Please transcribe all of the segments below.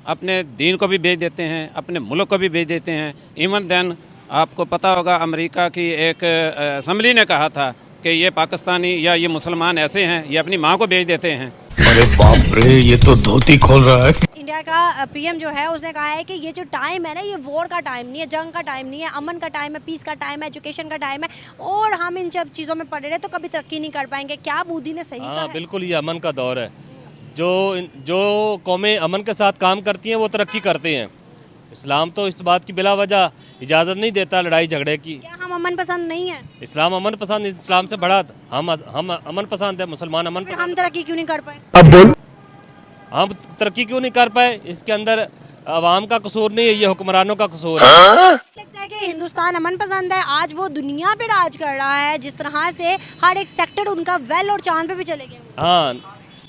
अपने दीन को भी बेच देते हैं, अपने मुल्क को भी बेच देते हैं। इवन देन आपको पता होगा अमेरिका की एक असम्बली ने कहा था कि ये पाकिस्तानी या ये मुसलमान ऐसे हैं, ये अपनी माँ को बेच देते हैं। अरे बाप रे, ये तो धोती खोल रहा है। इंडिया का पीएम जो है उसने कहा है कि ये जो टाइम है ना, ये वॉर का टाइम नहीं है, जंग का टाइम नहीं है, अमन का टाइम है, पीस का टाइम है, एजुकेशन का टाइम है। और हम इन सब चीज़ों में पड़े रहे तो कभी तरक्की नहीं कर पाएंगे। क्या मोदी ने सही कहा है? बिल्कुल, ये अमन का दौर है। जो कौमें अमन के साथ काम करती हैं वो तरक्की करते हैं। इस्लाम तो इस बात की बिला वजह इजाज़त नहीं देता लड़ाई झगड़े की। क्या हम अमन पसंद नहीं है? इस्लाम अमन पसंद, इस्लाम से बड़ा हम अमन पसंद है, मुसलमान अमन फिर पसंद। हम तरक्की क्यों नहीं कर पाए? अब बोल। हम तरक्की क्यों नहीं कर पाए? इसके अंदर अवाम का कसूर नहीं है, ये हुक्मरानों का कसूर है। लगता है कि हिंदुस्तान अमन पसंद है, आज वो दुनिया पे राज कर रहा है। जिस तरह से हर एक सेक्टर उनका वेल और चांद पे भी चले गए। हाँ,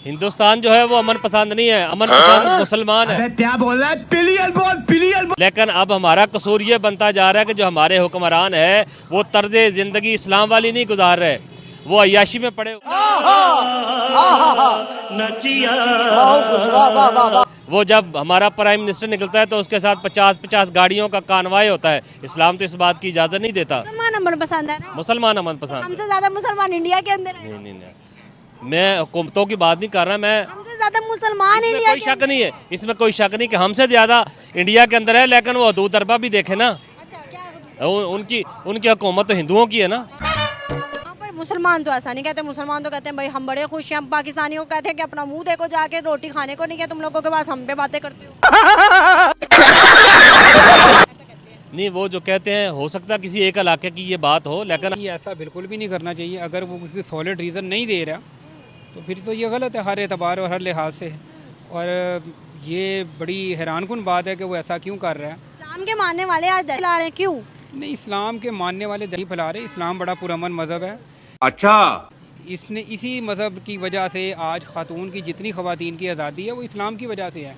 हिंदुस्तान जो है वो अमन पसंद नहीं है, अमन पसंद मुसलमान है। क्या बोल रहा है? पिलियल बोल। लेकिन अब हमारा कसूर ये बनता जा रहा है कि जो हमारे हुक्मरान है वो तर्ज जिंदगी इस्लाम वाली नहीं गुजार रहे, वो अय्याशी में पड़े। वो जब हमारा प्राइम मिनिस्टर निकलता है तो उसके साथ 50-50 गाड़ियों का कानवाई होता है। इस्लाम तो इस बात की इजाज़त नहीं देता। मुसलमान अमन पसंद है ना? मुसलमान अमन पसंद। हमसे ज्यादा मुसलमान इंडिया के अंदर है। नहीं, मैं हुकूमतों की बात नहीं कर रहा, मैं हमसे ज्यादा मुसलमान इंडिया कोई शक नहीं है, इसमें कोई शक नहीं कि हमसे ज़्यादा इंडिया के अंदर है। लेकिन वो हदूद अरबा भी देखे ना, अच्छा, क्या उनकी हुकूमत तो हिंदुओं की है ना। हाँ, पर मुसलमान तो ऐसा नहीं कहते। मुसलमान तो कहते हैं भाई हम बड़े खुश हैं। हम पाकिस्तानियों को कहते हैं कि अपना मुंह देखो जाके, रोटी खाने को नहीं, क्या तुम लोगों के पास हम पे बातें करते हो। नहीं, वो जो कहते हैं हो सकता है किसी एक इलाके की ये बात हो, लेकिन ऐसा बिल्कुल भी नहीं करना चाहिए। अगर वो किसी सॉलिड रीज़न नहीं दे रहा तो फिर तो ये गलत है हर एतबार और हर लिहाज से। और ये बड़ी हैरानकुन बात है कि वो ऐसा क्यों कर रहा है। इस्लाम के मानने वाले आज दहशत ला रहे हैं, क्यों? नहीं, इस्लाम के मानने वाले दही फैला रहे। इस्लाम बड़ा पुरअमन मज़हब है। अच्छा, इसने इसी मज़हब की वजह से आज ख़ातून की जितनी ख़वातीन की आज़ादी है वो इस्लाम की वजह से है।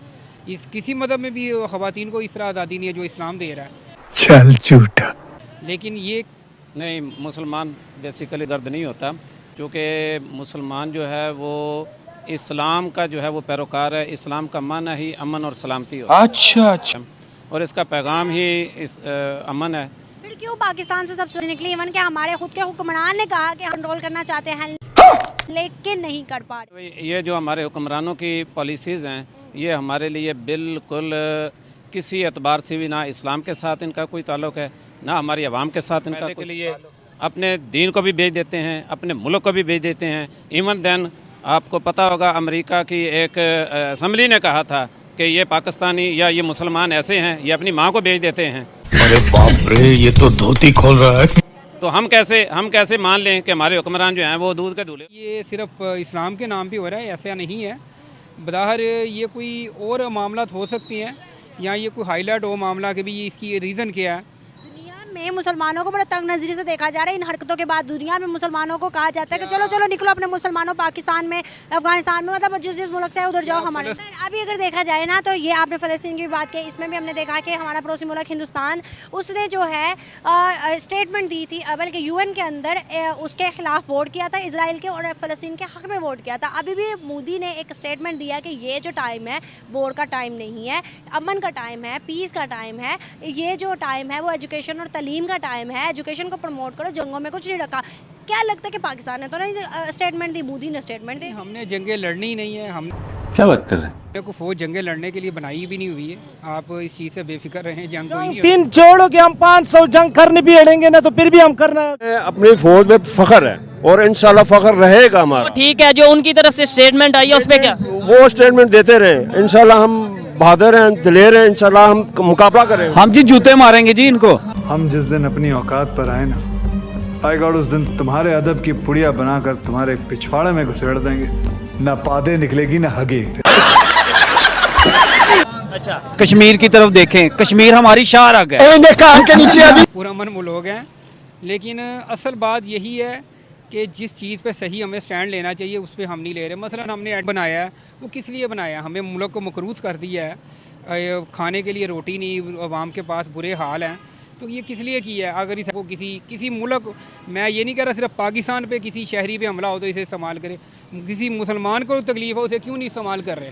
इस किसी मज़हब में भी ख़वातीन को इस तरह आज़ादी नहीं है जो इस्लाम दे रहा है। चल झूठा। लेकिन ये नहीं, मुसलमान बेसिकली दर्द नहीं होता, क्योंकि मुसलमान जो है वो इस्लाम का जो है वो पैरोकार है। इस्लाम का माना ही अमन और सलामती होता है। अच्छा। और इसका पैगाम ही इस अमन है। फिर क्यों पाकिस्तान से सबसे निकली? इवन के हमारे खुद के हुक्मरान ने कहा कि हम रोल करना चाहते हैं लेकिन नहीं कर पा रहे। ये जो हमारे हुक्मरानों की पॉलिसीज़ हैं, ये हमारे लिए बिल्कुल किसी एतबार से भी ना इस्लाम के साथ इनका कोई ताल्लुक़ है, ना हमारी आवाम के साथ इनका के लिए अपने दीन को भी बेच देते हैं, अपने मुल्क को भी बेच देते हैं। इवन देन आपको पता होगा अमेरिका की एक असम्बली ने कहा था कि ये पाकिस्तानी या ये मुसलमान ऐसे हैं, ये अपनी माँ को बेच देते हैं। अरे बाप रे, ये तो धोती खोल रहा है। तो हम कैसे मान लें कि हमारे हुक्मरान जो हैं वो दूध के दूल्हे। ये सिर्फ इस्लाम के नाम पे हो रहा है, ऐसा नहीं है। बज़ाहिर ये कोई और मामला हो सकती हैं या ये कोई हाईलाइट हो मामला कि भी इसकी रीज़न क्या है। दुनिया में मुसलमानों को बड़ा तंग नजरी से देखा जा रहा है। इन हरकतों के बाद दुनिया में मुसलमानों को कहा जाता है कि चलो चलो निकलो अपने मुसलमानों, पाकिस्तान में, अफगानिस्तान में, मतलब जिस मुल्क से है उधर जाओ हमारे। अभी अगर देखा जाए ना तो ये आपने फ़लस्तीन की भी बात की, इसमें भी हमने देखा कि हमारा पड़ोसी मुल्क हिंदुस्तान, उसने जो है स्टेटमेंट दी थी, बल्कि यूएन के अंदर उसके खिलाफ वोट किया था, इसराइल के और फ़लस्तीन के हक़ में वोट किया था। अभी भी मोदी ने एक स्टेटमेंट दिया कि ये जो टाइम है वोर का टाइम नहीं है, अमन का टाइम है, पीस का टाइम है। ये जो टाइम है वो एजुकेशन और तालीम का टाइम है। एजुकेशन को प्रमोट करो, जंगों में कुछ नहीं रखा। क्या लगता है कि पाकिस्तान ने तो नहीं स्टेटमेंट दी, मोदी ने स्टेटमेंट दी? हमने जंगें लड़नी ही नहीं है। हम क्या बात कर रहे हैं? मेरे को फौज जंगें लड़ने के लिए बनाई भी नहीं हुई है। आप इस चीज़ से बेफिक्र रहें। जंग कोई नहीं तीन छोड़ो कि हम 500 जंग करने भी अड़ेंगे ना तो फिर भी हम करना है। अपनी फौज में फख्र है और इंशाल्लाह फख्र रहेगा हमारा। ठीक है, जो उनकी तरफ से स्टेटमेंट आई है उस पे क्या? वो स्टेटमेंट देते रहे, इंशाल्लाह हम बहादुर हैं, दिलेर हैं, इंशाल्लाह हम मुकाबला करेंगे। हम जी जूते मारेंगे जी इनको। हम जिस दिन अपनी औकात पर आए ना, आई गॉड, उस दिन तुम्हारे अदब की पुड़िया बनाकर तुम्हारे पिछवाड़े में घुसेड़ देंगे। ना पादे निकलेगी ना हगे। अच्छा, कश्मीर की तरफ देखें, कश्मीर हमारी शाहराग है। पुरअमन मुल्क हैं, लेकिन असल बात यही है कि जिस चीज़ पे सही हमें स्टैंड लेना चाहिए उस पर हम नहीं ले रहे। मसलन हमने ऐड बनाया है, वो किस लिए बनाया? हमें मुल्क को मकरूज कर दिया है, खाने के लिए रोटी नहीं, आवाम के पास बुरे हाल हैं, तो ये किस लिए किया है? अगर इसको किसी मुल्क, मैं ये नहीं कह रहा सिर्फ पाकिस्तान पे किसी शहरी पे हमला हो तो इसे इस्तेमाल करे, किसी मुसलमान को तकलीफ हो उसे क्यों नहीं इस्तेमाल कर रहे?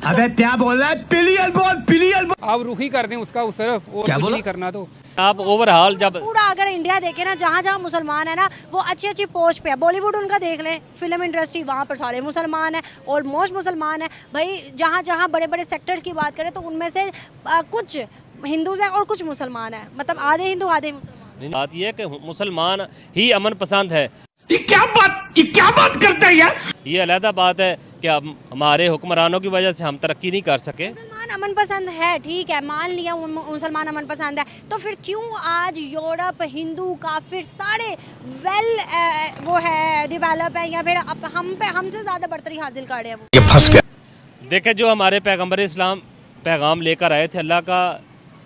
अबे क्या बोल रहा है? पिलियल बोल, पिलियल बोल। आप रुख ही कर दें उसका उस तरफ, और कुछ नहीं करना। तो आप ओवरऑल जब पूरा अगर इंडिया देखे ना, जहाँ जहाँ मुसलमान है ना, वो अच्छी अच्छी पोस्ट पे है। बॉलीवुड उनका देख लें, फिल्म इंडस्ट्री, वहाँ पर सारे मुसलमान हैं, ऑलमोस्ट मुसलमान है भाई। जहाँ जहाँ बड़े बड़े सेक्टर्स की बात करें तो उनमें से कुछ हिंदूज हैं और कुछ मुसलमान हैं, मतलब आधे हिंदू आधे मुसलमान। बात यह है कि मुसलमान ही अमन पसंद है। ये क्या बात करता है यार? ये अलग बात है कि हमारे हुक्मरानों की वजह से हम तरक्की नहीं कर सके। मुसलमान अमन पसंद है, ठीक है, मान लिया मुसलमान अमन पसंद है, तो फिर क्यों आज यूरोप, हिंदू, काफिर सारे वो है डेवलप है, या फिर हमसे ज्यादा बढ़तरी हासिल कर रहे हैं? ये फंस गया। देखे जो हमारे पैगंबर इस्लाम पैगाम लेकर आए थे अल्लाह का,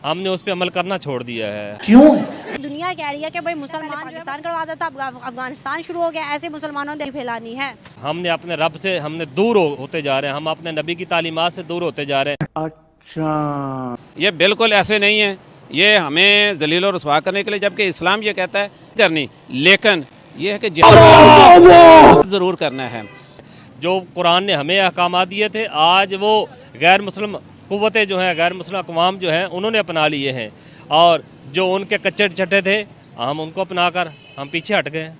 हमने उस पर अमल करना छोड़ दिया है। क्यों? दुनिया कह रही है कि भाई मुसलमान पाकिस्तान करवाता था, अफगानिस्तान शुरू हो गया, ऐसे मुसलमानों ने फैलानी है। हमने अपने रब से हमने दूर होते जा रहे हैं, हम अपने नबी की तालीमात से दूर होते जा रहे हैं। अच्छा, ये बिल्कुल ऐसे नहीं है, ये हमें जलील और रुसवा करने के लिए, जबकि इस्लाम ये कहता है करनी, लेकिन ये है कि ज़रूर करना है। जो कुरान ने हमें अहकाम दिए थे, आज वो गैर मुस्लिम कुव्वतें जो हैं, गैर मुस्लिम अक़वाम जो हैं, उन्होंने अपना लिए हैं, और जो उनके कच्चे चट्टे थे हम उनको अपना कर हम पीछे हट गए।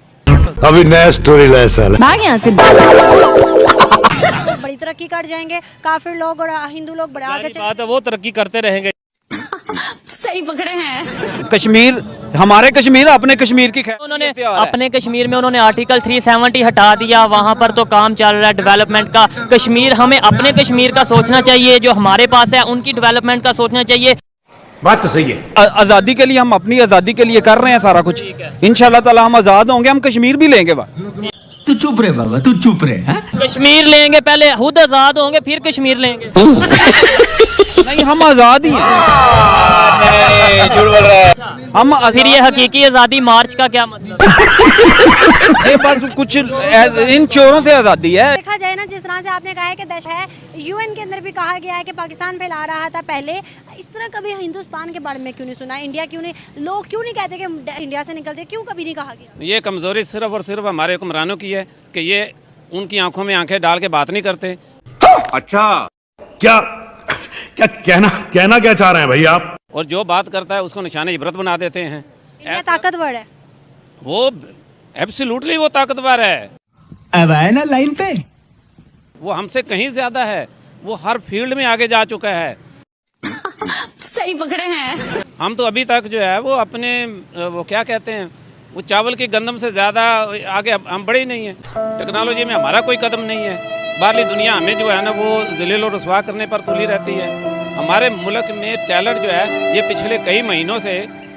अभी नया स्टोरी लाया साला। भाग यहाँ से। बड़ी तरक्की कर जाएंगे काफिर लोग और हिंदू लोग बड़े आगे चले। बात है, वो तरक्की करते रहेंगे। सही पकड़े हैं। कश्मीर, हमारे कश्मीर, अपने कश्मीर की खैर उन्होंने अपने कश्मीर में उन्होंने आर्टिकल 370 हटा दिया, वहाँ पर तो काम चल रहा है डेवलपमेंट का। कश्मीर, हमें अपने कश्मीर का सोचना चाहिए, जो हमारे पास है उनकी डेवलपमेंट का सोचना चाहिए। बात तो सही है। आज़ादी के लिए हम अपनी आज़ादी के लिए कर रहे हैं सारा कुछ। इंशाल्लाह ताला हम आज़ाद होंगे, हम कश्मीर भी लेंगे। बस तू चुप रहे बाबा, तू चुप रहे। कश्मीर लेंगे, पहले खुद आज़ाद होंगे फिर कश्मीर लेंगे। नहीं, हम आज़ाद ही हैं। हम फिर ये हकीकी आज़ादी मार्च का क्या मतलब? ये बस कुछ इन चोरों से आज़ादी है। देखा जाए ना, जिस तरह से आपने कहा है कि देश है, यूएन के अंदर भी कहा गया है कि पाकिस्तान फैला रहा था पहले, इस तरह कभी हिंदुस्तान के बारे में क्यों नहीं सुना? इंडिया क्यों नहीं, लोग क्यों नहीं कहते कि इंडिया से निकलते, क्यों कभी नहीं कहा गया? ये कमज़ोरी सिर्फ और सिर्फ हमारे हुक्मरानों की है कि ये उनकी आंखों में आंखें डाल के बात नहीं करते। अच्छा, क्या क्या कहना क्या चाह रहे हैं भाई आप? और जो बात करता है उसको निशाने इबरत बना देते हैं। इंडिया ताकतवर है, वो एब्सोल्युटली वो ताकतवर है। अब आए ना लाइन पे। वो हमसे कहीं ज्यादा है, वो हर फील्ड में आगे जा चुका है। सही पकड़े हैं। हम तो अभी तक जो है वो अपने वो क्या कहते हैं, वो चावल की गंदम से ज़्यादा आगे हम बढ़े ही नहीं हैं। टेक्नोलॉजी में हमारा कोई कदम नहीं है। बाहरली दुनिया हमें जो है ना वो जलील और रुसवा करने पर तुली रहती है। हमारे मुल्क में टैलेंट जो है, ये पिछले कई महीनों से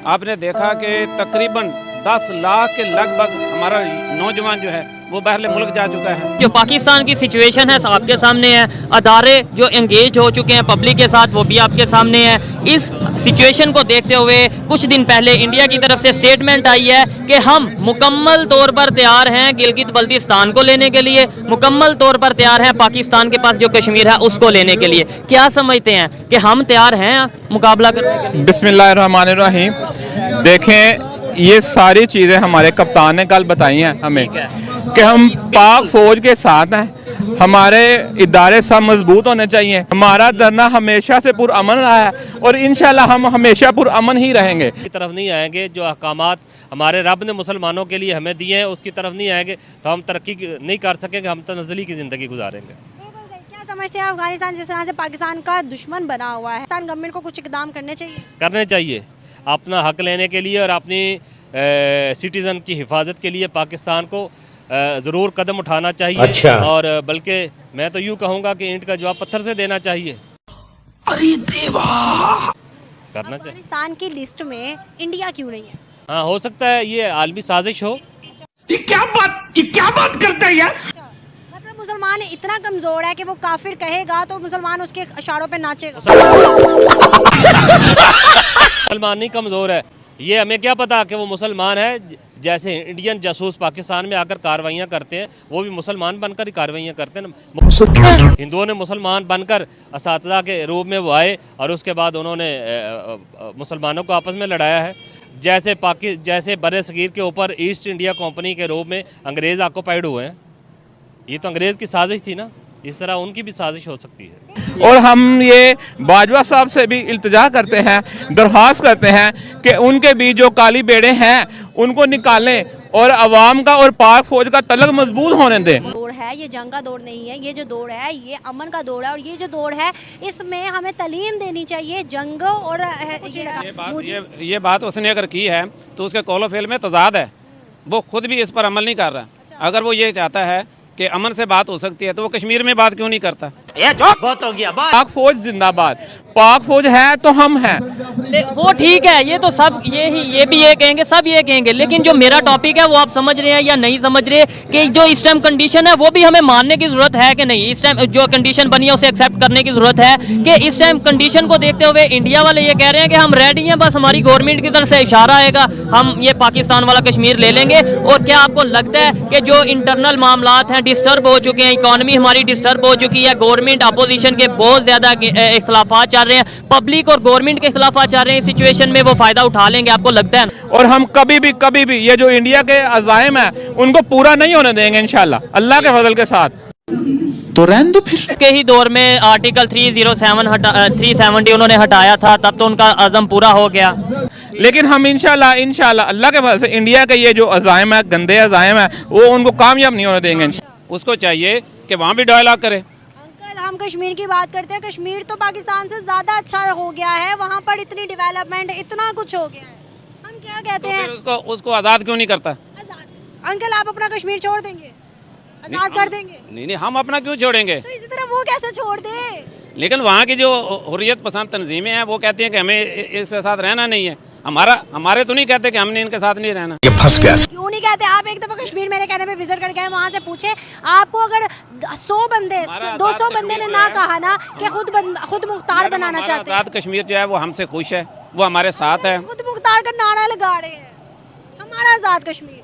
आपने देखा कि तकरीबन 10 लाख के लगभग हमारा नौजवान जो है वो बाहरले मुल्क जा चुका है। जो पाकिस्तान की सिचुएशन है आपके सामने है, अदारे जो एंगेज हो चुके हैं पब्लिक के साथ वो भी आपके सामने है। इस सिचुएशन को देखते हुए कुछ दिन पहले इंडिया की तरफ से स्टेटमेंट आई है कि हम मुकम्मल तौर पर तैयार हैं गिलगित बल्तिस्तान को लेने के लिए, मुकम्मल तौर पर तैयार हैं पाकिस्तान के पास जो कश्मीर है उसको लेने के लिए। क्या समझते हैं कि हम तैयार हैं मुकाबला करने के लिए? बिस्मिल्लाहिर्रहमानिर्रहीम। देखें, ये सारी चीज़ें हमारे कप्तान ने कल बताई हैं हमें कि हम पाक फौज के साथ हैं, हमारे इदारे सब मजबूत होने चाहिए। हमारा धरना हमेशा से पुरअमन रहा है और इंशाल्लाह हम हमेशा पुरअमन ही रहेंगे। की तरफ नहीं आएंगे, जो अहकामात हमारे रब ने मुसलमानों के लिए हमें दिए हैं उसकी तरफ नहीं आएंगे तो हम तरक्की नहीं कर सकेंगे, हम तनज़ली की ज़िंदगी गुजारेंगे। क्या समझते हैं अफगानिस्तान जिस तरह से पाकिस्तान का दुश्मन बना हुआ है, पाकिस्तान गवर्नमेंट को कुछ इकदाम करने चाहिए? करने चाहिए, अपना हक लेने के लिए और अपनी सिटीज़न की हिफाजत के लिए पाकिस्तान को ज़रूर कदम उठाना चाहिए। अच्छा। और बल्कि मैं तो यूँ कहूँगा कि ईंट का जवाब पत्थर से देना चाहिए। अरे देवा, करना चाहिए। पाकिस्तान की लिस्ट में इंडिया क्यों नहीं है? हाँ, हो सकता है ये आलमी साजिश हो। ये क्या बात करता है यार? मतलब मुसलमान इतना कमजोर है कि वो काफिर कहेगा तो मुसलमान उसके इशारों पे नाचेगा। मुसलमान नहीं कमज़ोर है, ये हमें क्या पता कि वो मुसलमान है। जैसे इंडियन जासूस पाकिस्तान में आकर कार्रवाइयाँ करते हैं, वो भी मुसलमान बनकर ही कार्रवाइयाँ करते हैं। हिंदुओं ने मुसलमान बनकर असातिज़ा के रूप में वो आए और उसके बाद उन्होंने मुसलमानों को आपस में लड़ाया है। जैसे बरे सगीर के ऊपर ईस्ट इंडिया कंपनी के रूप में अंग्रेज़ ऑक्युपाइड हुए हैं, ये तो अंग्रेज़ की साजिश थी ना। इस तरह उनकी भी साजिश हो सकती है। और हम ये बाजवा साहब से भी इल्तिजा करते हैं, दरख्वास्त करते हैं कि उनके बीच जो काली बेड़े हैं उनको निकालें और अवाम का और पाक फौज का तलक मजबूत होने दें। दौड़ है, ये जंग का दौड़ नहीं है, ये जो दौड़ है ये अमन का दौड़ है, और ये जो दौड़ है इसमें हमें तालीम देनी चाहिए जंग और ये बात उसने अगर की है तो उसके कौलो फेल में तजाद है, वो खुद भी इस पर अमल नहीं कर रहा। अगर वो ये चाहता है कि अमन से बात हो सकती है तो वो कश्मीर में बात क्यों नहीं करता? ये बहुत हो गया। पाक फौज जिंदाबाद, पाक फौज है तो हम हैं। वो ठीक है, ये तो सब ये भी ये कहेंगे, सब ये कहेंगे, लेकिन जो मेरा टॉपिक है वो आप समझ रहे हैं या नहीं समझ रहे कि जो इस टाइम कंडीशन है वो भी हमें मानने की जरूरत है कि नहीं। इस टाइम जो कंडीशन बनी है उसे एक्सेप्ट करने की जरूरत है कि इस टाइम कंडीशन को देखते हुए इंडिया वाले ये कह रहे हैं कि हम रेडी हैं, बस हमारी गवर्नमेंट की तरफ से इशारा आएगा हम ये पाकिस्तान वाला कश्मीर ले लेंगे। और क्या आपको लगता है कि जो इंटरनल मामलात हैं डिस्टर्ब हो चुके हैं, इकॉनमी हमारी डिस्टर्ब हो चुकी है, गवर्नमेंट अपोजिशन के बहुत ज्यादा इख्लाफात चल रहे हैं, पब्लिक और गवर्नमेंट के खिलाफ चल रहे हैं, इस सिचुएशन में वो फायदा उठा लेंगे आपको लगता है? और हम कभी भी ये जो इंडिया के अज़ाइम है उनको पूरा नहीं होने देंगे इंशाल्लाह अल्लाह के फजल के साथ। तो रहने दो फिर। के ही दौर में आर्टिकल 370 उन्होंने हटाया था, तब तो उनका अज़म पूरा हो गया। लेकिन हम इंशाल्लाह अल्लाह के फजल से इंडिया के ये जो अज़ाइम है, गंदे अज़ाइम है, वो उनको कामयाब नहीं होने देंगे। उसको चाहिए कि वहाँ भी डायलॉग करे। अंकल हम कश्मीर की बात करते हैं, कश्मीर तो पाकिस्तान से ज़्यादा अच्छा हो गया है, वहाँ पर इतनी डेवलपमेंट, इतना कुछ हो गया है, हम क्या कहते हैं? उसको आज़ाद क्यों नहीं करता? आज़ाद अंकल आप अपना कश्मीर छोड़ देंगे, आज़ाद कर देंगे? नहीं, हम अपना क्यों छोड़ेंगे? तो इसी तरह वो कैसे छोड़ दे? लेकिन वहाँ की जो हुर्रियत पसंद तंजीमें हैं वो कहती हैं कि हमें इसके साथ रहना नहीं है। हमारे तो नहीं कहते कि हमने इनके साथ नहीं रहना। ये फंस गया। क्यों नहीं कहते? आप एक दफा कश्मीर मेरे कहने पे विजिट करके वहाँ से पूछे, आपको अगर 100 बंदे 200 बंदे ने ना कहा ना कि खुद मुख्तार बनाना चाहते हैं, आज़ाद कश्मीर जो है वो हमसे खुश है, वो हमारे साथ है। खुद मुख्तार का नारा लगा रहे हैं, हमारा आज़ाद कश्मीर।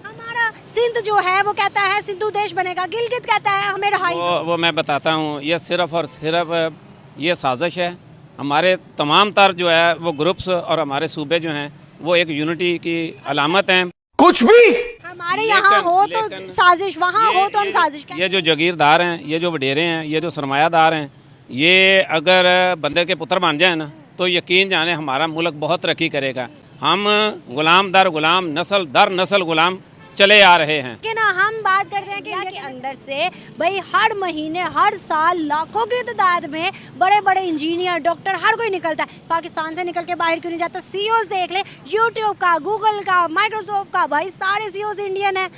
हमारा सिंध जो है वो कहता है सिंधु देश बनेगा, गिलगित कहता है हमें रहाई दो। वो मैं बताता हूँ, ये सिर्फ और सिर्फ ये साजिश है। हमारे तमाम तर जो है वो ग्रुप्स और हमारे सूबे जो हैं वो एक यूनिटी की अलामत हैं। कुछ भी हमारे यहाँ हो तो साजिश, वहाँ हो तो हम साजिश करें। ये जो जागीरदार हैं, ये जो वडेरे हैं, ये जो सरमायादार हैं, ये अगर बंदे के पुत्र बन जाए ना तो यकीन जाने हमारा मुल्क बहुत तरक्की करेगा। हम गुलाम दर गुलाम, नस्ल दर नस्ल गुलाम चले आ रहे हैं। कि ना हम बात करते हैं कि इंडिया के अंदर से भाई हर महीने हर साल लाखों की तादाद में बड़े बड़े इंजीनियर, डॉक्टर, हर कोई निकलता है। पाकिस्तान से निकल के बाहर क्यों नहीं जाता? सीईओज देख ले, यूट्यूब का, गूगल का, माइक्रोसॉफ्ट का, भाई सारे सीईओज इंडियन है।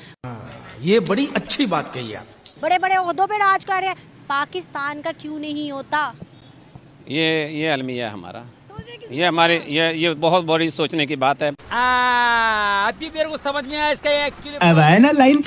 ये बड़ी अच्छी बात कही आप। बड़े बड़े ओहदों पे राज कर रहे हैं, पाकिस्तान का क्यों नहीं होता? ये अलमिया है हमारा, ये हमारे ये बहुत बड़ी सोचने की बात है। अभी मेरे को समझ में आया इसका एक्चुअली अब है ना लाइन।